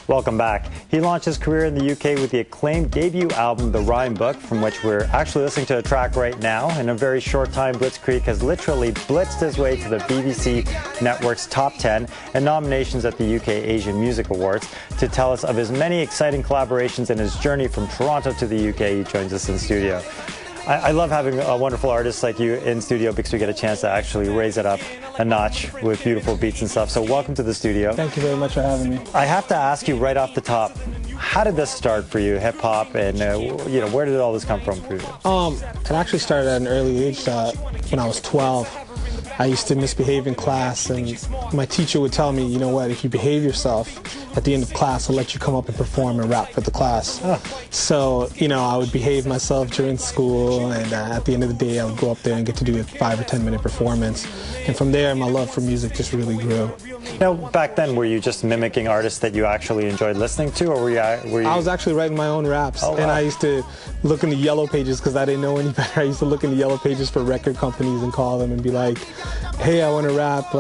Welcome back. He launched his career in the UK with the acclaimed debut album, The Rhyme Book, from which we're actually listening to a track right now. In a very short time, Blitzkrieg has literally blitzed his way to the BBC network's top 10 and nominations at the UK Asian Music Awards. To tell us of his many exciting collaborations and his journey from Toronto to the UK, he joins us in studio. I love having a wonderful artist like you in studio because we get a chance to actually raise it up a notch with beautiful beats and stuff. So welcome to the studio. Thank you very much for having me. I have to ask you right off the top, how did this start for you, hip hop, and where did all this come from for you? It actually started at an early age. When I was 12, I used to misbehave in class, and my teacher would tell me, you know what, if you behave yourself, at the end of class, I'll let you come up and perform and rap for the class. Oh. So, I would behave myself during school, and at the end of the day, I would go up there and get to do a 5 or 10 minute performance. And from there, my love for music just really grew. Now, back then, were you just mimicking artists that you actually enjoyed listening to, or were you? I was actually writing my own raps, oh, wow. And I used to look in the yellow pages because I didn't know any better. I used to look in the yellow pages for record companies and call them and be like, hey, I want to rap,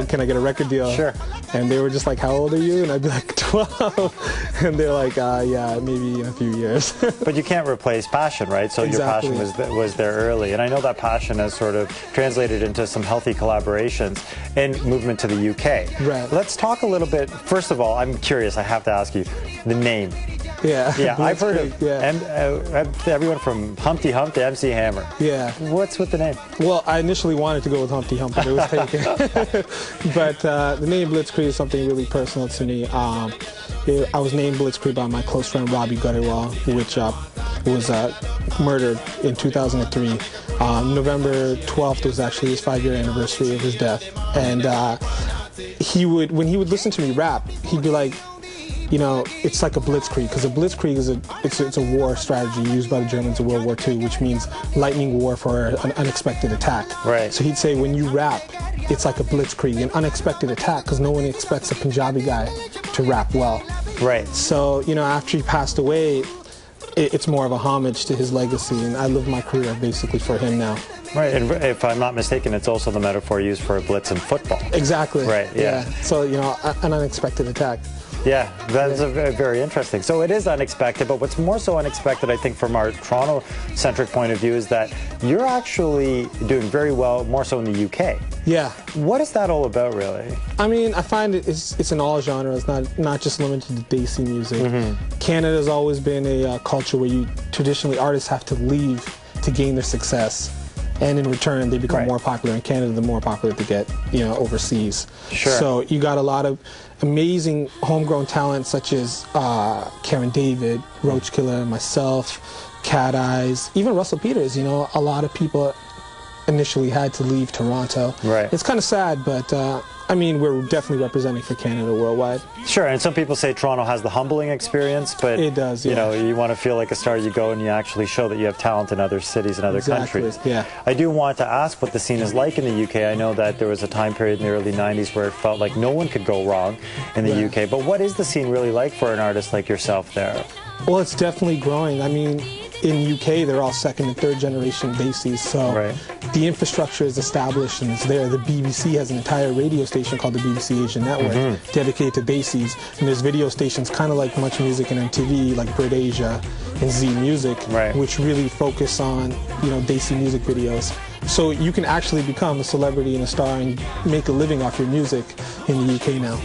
can I get a record deal? Sure. And they were just like, how old are you? And I'd be like, 12. And they're like, yeah, maybe in a few years. But you can't replace passion, right? So Exactly. Your passion was there early. And I know that passion has sort of translated into some healthy collaborations and movement to the UK. Right. Let's talk a little bit. First of all, I'm curious, I have to ask you, the name. Yeah. Yeah, I've heard of everyone from Humpty Hump to MC Hammer. Yeah. What's with the name? Well, I initially wanted to go with Humpty Hump, but it was taken. But the name Blitzkrieg is something really personal to me. I was named Blitzkrieg by my close friend Robbie Gutterwall, which was murdered in 2003. November 12th was actually his 5-year anniversary of his death. And when he would listen to me rap, he'd be like, it's like a blitzkrieg, because a blitzkrieg is a war strategy used by the Germans in World War II, which means lightning war for an unexpected attack. Right. So he'd say, when you rap, it's like a blitzkrieg, an unexpected attack, because no one expects a Punjabi guy to rap well. Right. So, after he passed away, it's more of a homage to his legacy, and I live my career basically for him now. Right, and if I'm not mistaken, it's also the metaphor used for a blitz in football. Exactly. Right, yeah. So, an unexpected attack. Yeah, that's very interesting. So it is unexpected, but what's more so unexpected, I think, from our Toronto-centric point of view is that you're actually doing very well, more so in the UK. Yeah. What is that all about, really? I mean, I find it's in all genres, not just limited to Desi music. Mm-hmm. Canada's always been a culture where traditionally artists have to leave to gain their success. And in return, they become more popular in Canada, the more popular they get, overseas. Sure. So you got a lot of amazing homegrown talent, such as Karen David, Roach Killer, myself, Cat Eyes, even Russell Peters. A lot of people initially had to leave Toronto. Right. It's kind of sad, but we're definitely representing for Canada worldwide. Sure, and some people say Toronto has the humbling experience, but it does, yeah. You want to feel like a star, you go and you actually show that you have talent in other cities and other countries. Yeah. I do want to ask what the scene is like in the UK. I know that there was a time period in the early 90s where it felt like no one could go wrong in the UK, but what is the scene really like for an artist like yourself there? Well, it's definitely growing. In UK, they're all second and third generation Desis, so the infrastructure is established and it's there. The BBC has an entire radio station called the BBC Asian Network, dedicated to Desis, and there's video stations kind of like Much Music and MTV, like Brit Asia and Z Music, which really focus on Desi music videos. So you can actually become a celebrity and a star and make a living off your music in the UK now.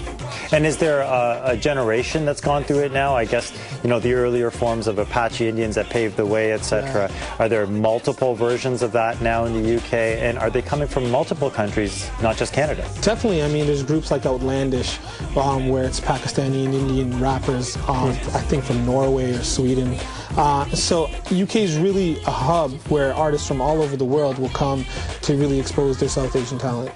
And is there a generation that's gone through it now? I guess, the earlier forms of Apache Indians that paved the way, etc. Yeah. Are there multiple versions of that now in the UK? And are they coming from multiple countries, not just Canada? Definitely. There's groups like Outlandish, where it's Pakistani and Indian rappers, I think from Norway or Sweden. So UK is really a hub where artists from all over the world will come to really expose their South Asian talent.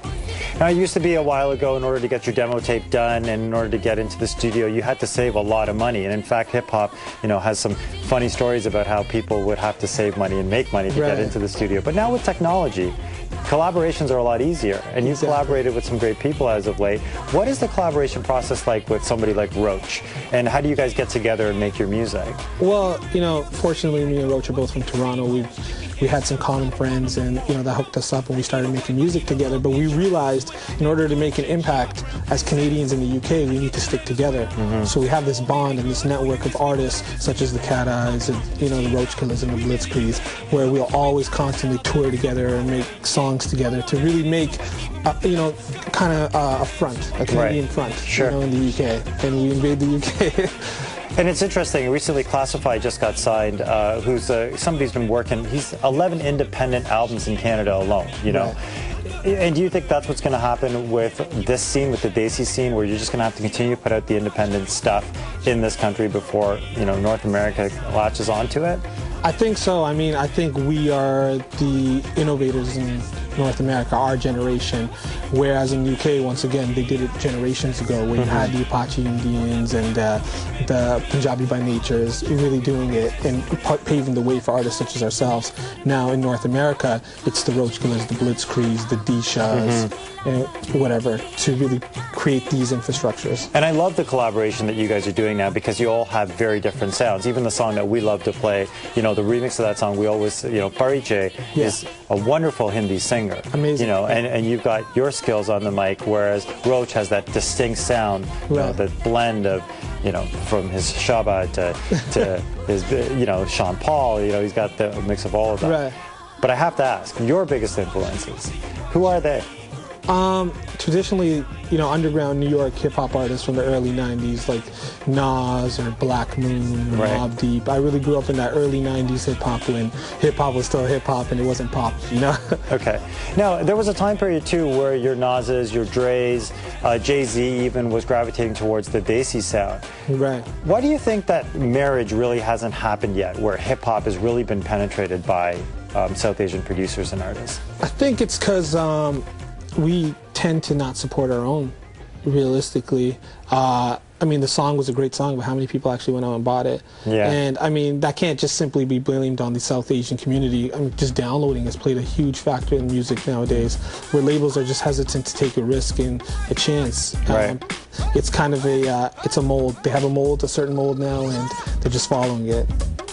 Now, it used to be a while ago, in order to get your demo tape done and in order to get into the studio, you had to save a lot of money. And in fact, hip-hop, has some funny stories about how people would have to save money and make money to get into the studio. But now with technology, collaborations are a lot easier, and you've collaborated with some great people as of late. What is the collaboration process like with somebody like Roach, and how do you guys get together and make your music? Well, fortunately, me and Roach are both from Toronto. We've we had some common friends, and that hooked us up, and we started making music together. But we realized in order to make an impact as Canadians in the UK, we need to stick together. So we have this bond and this network of artists such as the Cat Eyes and the Roach Killers and the Blitzkrieg, where we'll always constantly tour together and make songs together to really make kind of a front, a Canadian front, in the UK, and we invade the UK. And it's interesting, recently Classified just got signed, who's somebody who's been working, he's 11 independent albums in Canada alone, Right. And do you think that's what's going to happen with this scene, with the Desi scene, where you're just going to have to continue to put out the independent stuff in this country before, North America latches onto it? I think so. I mean, I think we are the innovators in North America, our generation, whereas in UK, once again, they did it generations ago, where you had the Apache Indians and the Punjabi by Natures really doing it and paving the way for artists such as ourselves. Now in North America, it's the Roach Killers, the Blitzkriegs, the Dishas, and whatever, to really create these infrastructures. And I love the collaboration that you guys are doing now, because you all have very different sounds. Even the song that we love to play, the remix of that song, we always, Pariche is a wonderful Hindi singer. Amazing. And you've got your skills on the mic, whereas Roach has that distinct sound, the blend of, from his Shaba to his, Sean Paul, he's got the mix of all of that. Right. But I have to ask, your biggest influences, who are they? Traditionally, underground New York hip-hop artists from the early 90s, like Nas or Black Moon or Mobb Deep. I really grew up in that early 90s hip-hop when hip-hop was still hip-hop and it wasn't pop, Okay. Now, there was a time period, too, where your Nas's, your Dre's, Jay-Z even was gravitating towards the Desi sound. Right. Why do you think that marriage really hasn't happened yet, where hip-hop has really been penetrated by South Asian producers and artists? I think it's because we tend to not support our own, realistically. I mean, the song was a great song, but how many people actually went out and bought it? Yeah. And, I mean, that can't just simply be blamed on the South Asian community. I mean, just downloading has played a huge factor in music nowadays, where labels are just hesitant to take a risk and a chance. Right. It's kind of it's a mold. They have a mold, a certain mold now, and they're just following it.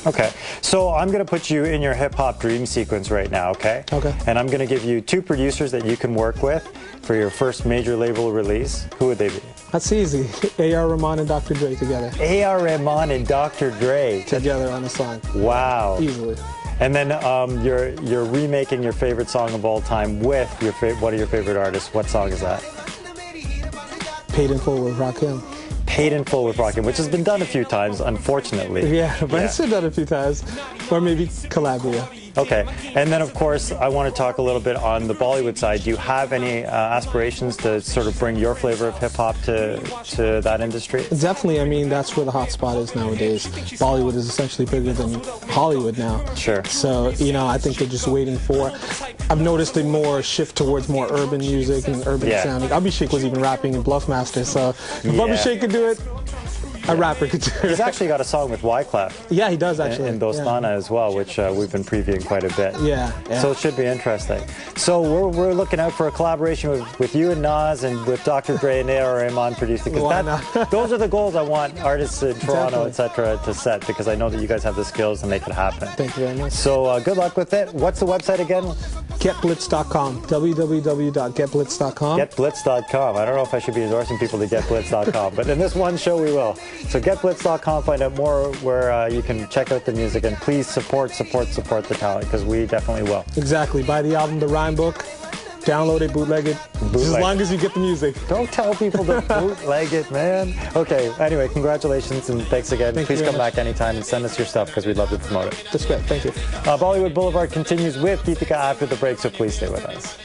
Okay, so I'm going to put you in your hip-hop dream sequence right now, okay? Okay. And I'm going to give you 2 producers that you can work with for your first major label release. Who would they be? That's easy. A.R. Rahman and Dr. Dre together. A.R. Rahman and Dr. Dre. Together on a song. Wow. Easily. And then you're remaking your favorite song of all time with one of your favorite artists. What song is that? Paid in Full with Rakim. Paid in Full with Rakim, which has been done a few times, unfortunately. Yeah, but it's been done a few times. Or maybe Calabria. Okay, and then of course I want to talk a little bit on the Bollywood side. Do you have any aspirations to sort of bring your flavor of hip-hop to that industry? Definitely. I mean, that's where the hot spot is nowadays. Bollywood is essentially bigger than Hollywood now. Sure. So, I think they're just waiting for... I've noticed a more shift towards more urban music and urban sounding. Abhishek was even rapping in Bluffmaster, so if Abhishek could do it, a rapper could do it. He's actually got a song with Wyclef. Yeah, he does actually. In Dostana as well, which we've been previewing quite a bit. Yeah. So it should be interesting. So we're looking out for a collaboration with you and Nas and with Dr. Dre and A.R. Rahman producing. Because those are the goals I want artists in Toronto, etc., to set, because I know that you guys have the skills to make it happen. Thank you very much. So good luck with it. What's the website again? GetBlitz.com. www.getblitz.com. GetBlitz.com. I don't know if I should be endorsing people to GetBlitz.com, but in this one show we will. So GetBlitz.com, find out more where you can check out the music, and please support the talent, because we definitely will. Exactly. Buy the album, The Rhyme Book. Download it, bootleg it. Just as long as you get the music. Don't tell people to bootleg it, man. Okay, anyway, congratulations and thanks again. Please come back anytime and send us your stuff, because we'd love to promote it. That's great. Thank you. Bollywood Boulevard continues with Geetika after the break, so please stay with us.